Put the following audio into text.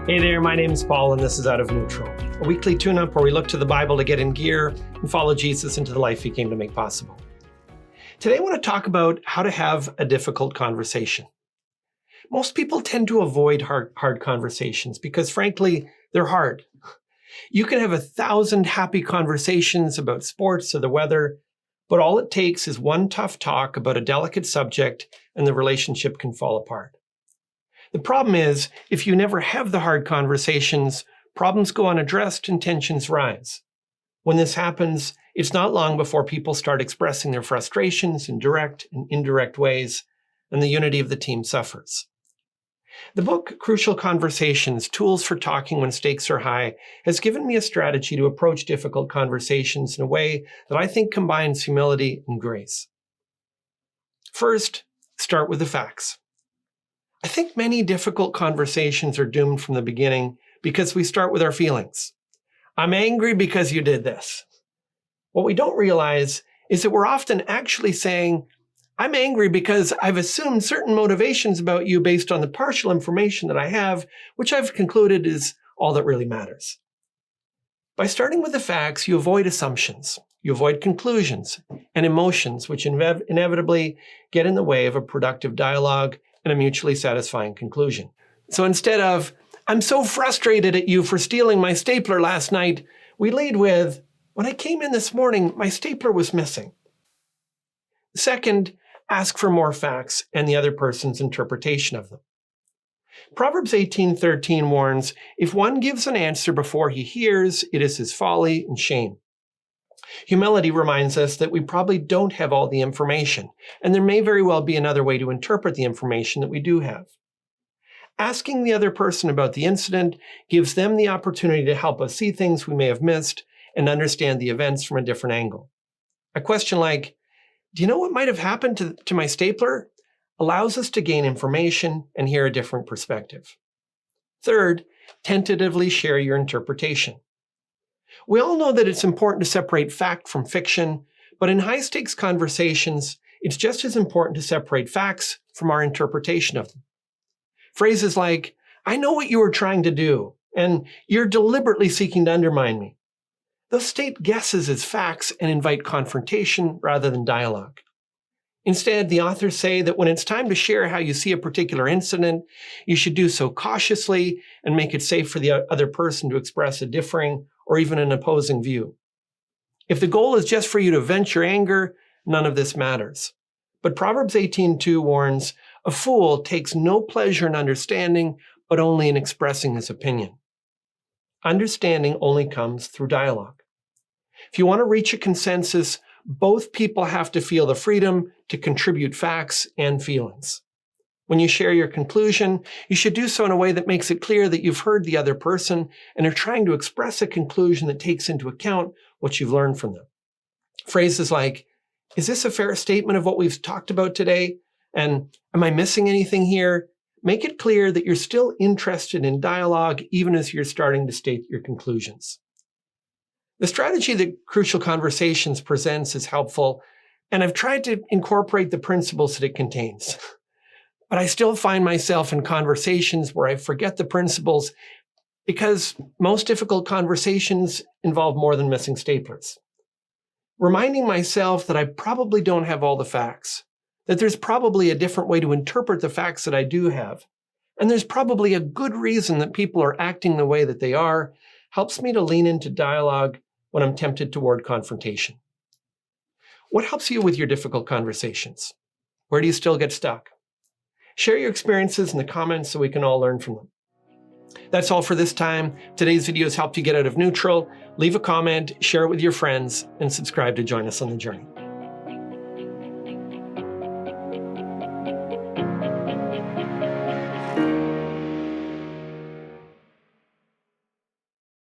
Hey there, my name is Paul and this is Out of Neutral, a weekly tune-up where we look to the Bible to get in gear and follow Jesus into the life he came to make possible. Today I want to talk about how to have a difficult conversation. Most people tend to avoid hard conversations because frankly, they're hard. You can have 1,000 happy conversations about sports or the weather, but all it takes is one tough talk about a delicate subject and the relationship can fall apart. The problem is, if you never have the hard conversations, problems go unaddressed and tensions rise. When this happens, it's not long before people start expressing their frustrations in direct and indirect ways, and the unity of the team suffers. The book, Crucial Conversations, Tools for Talking When Stakes Are High, has given me a strategy to approach difficult conversations in a way that I think combines humility and grace. First, start with the facts. I think many difficult conversations are doomed from the beginning because we start with our feelings. I'm angry because you did this. What we don't realize is that we're often actually saying, I'm angry because I've assumed certain motivations about you based on the partial information that I have, which I've concluded is all that really matters. By starting with the facts, you avoid assumptions, you avoid conclusions and emotions, which inevitably get in the way of a productive dialogue and a mutually satisfying conclusion. So instead of, I'm so frustrated at you for stealing my stapler last night, we lead with, when I came in this morning, my stapler was missing. Second, ask for more facts and the other person's interpretation of them. Proverbs 18:13 warns, if one gives an answer before he hears, it is his folly and shame. Humility reminds us that we probably don't have all the information, and there may very well be another way to interpret the information that we do have. Asking the other person about the incident gives them the opportunity to help us see things we may have missed and understand the events from a different angle. A question like, do you know what might have happened to my stapler? Allows us to gain information and hear a different perspective. Third, tentatively share your interpretation. We all know that it's important to separate fact from fiction, but in high-stakes conversations, it's just as important to separate facts from our interpretation of them. Phrases like, I know what you were trying to do, and you're deliberately seeking to undermine me. Those state guesses as facts and invite confrontation rather than dialogue. Instead, the authors say that when it's time to share how you see a particular incident, you should do so cautiously and make it safe for the other person to express a differing or even an opposing view. If the goal is just for you to vent your anger, none of this matters. But Proverbs 18:2 warns, a fool takes no pleasure in understanding, but only in expressing his opinion. Understanding only comes through dialogue. If you want to reach a consensus, both people have to feel the freedom to contribute facts and feelings. When you share your conclusion, you should do so in a way that makes it clear that you've heard the other person and are trying to express a conclusion that takes into account what you've learned from them. Phrases like, is this a fair statement of what we've talked about today? And am I missing anything here? Make it clear that you're still interested in dialogue even as you're starting to state your conclusions. The strategy that Crucial Conversations presents is helpful, and I've tried to incorporate the principles that it contains. But I still find myself in conversations where I forget the principles because most difficult conversations involve more than missing staplers. Reminding myself that I probably don't have all the facts, that there's probably a different way to interpret the facts that I do have, and there's probably a good reason that people are acting the way that they are, helps me to lean into dialogue when I'm tempted toward confrontation. What helps you with your difficult conversations? Where do you still get stuck? Share your experiences in the comments so we can all learn from them. That's all for this time. Today's video has helped you get out of neutral. Leave a comment, share it with your friends, and subscribe to join us on the journey.